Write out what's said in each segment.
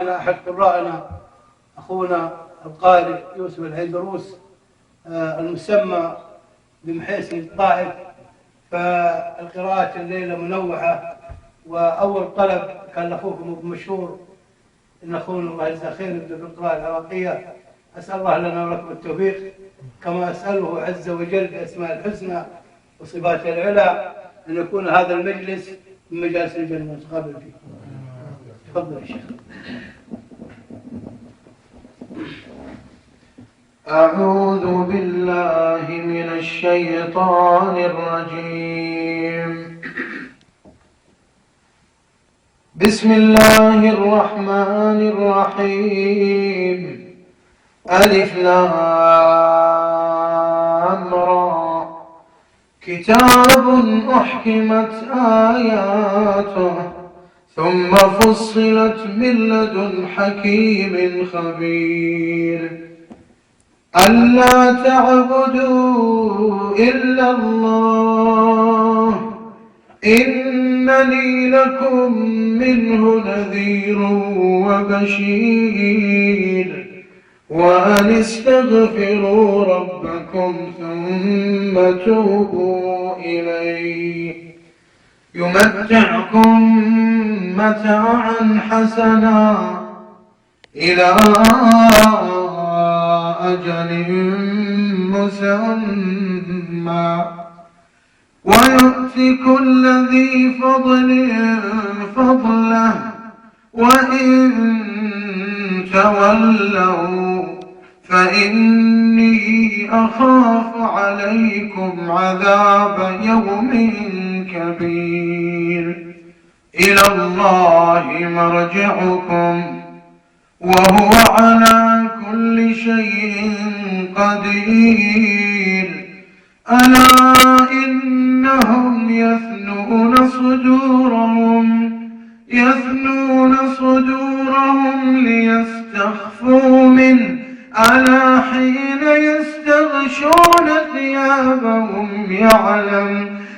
أحد قرائنا أخونا القارئ يوسف الهيدروس المسمى بمحيسن الطائف، فالقراءة الليلة منوعة. وأول طلب كان لأخوكم المشهور إن أخونا الله يجزاه خير يبدأ بالقراءة العراقية. أسأل الله لنا ولكم التوفيق، كما أسأله عز وجل بأسماء الحسنى وصفاته العلى أن يكون هذا المجلس من مجالس الجنة نتقابل فيه. تفضل يا شيخ. أعوذ بالله من الشيطان الرجيم. بسم الله الرحمن الرحيم. ألف لام را. كتاب أحكمت آياته ثم فصلت من لدن حكيم خبير. ألا تعبدوا إلا الله إنني لكم منه نذير وبشير. وأن استغفروا ربكم ثم توبوا إليه يمتعكم متاعا حسنا إلى أجل مسمى ويؤتي كل ذي فضل فضله. وإن تولوا فإني أخاف عليكم عذاب يوم كبير. إلى الله مرجعكم وهو على كل شيء قدير. ألا إنهم يثنون صدورهم ليستخفوا منه. ألا حين يستغشون ثيابهم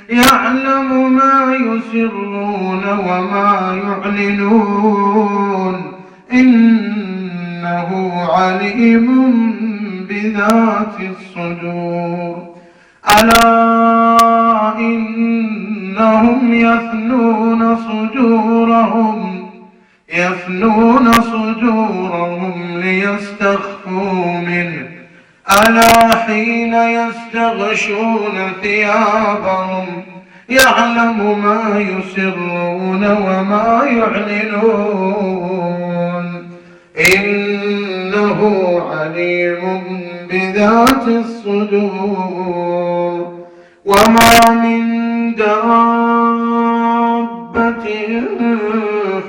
يعلم ما يسرون وما يعلنون إنه عليم بذات الصدور. ألا إنهم يثنون صدورهم ليستخفوا منه. ألا حين يستغشون ثيابهم يعلم ما يسرون وما يعلنون إنه عليم بذات الصدور. وما من دابة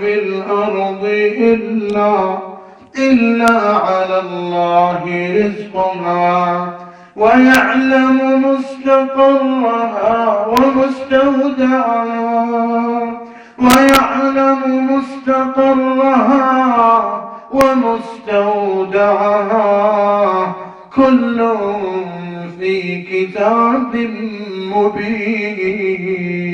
في الأرض إلا على الله رزقها ويعلم مستقرها ومستودعها كل في كتاب مبين.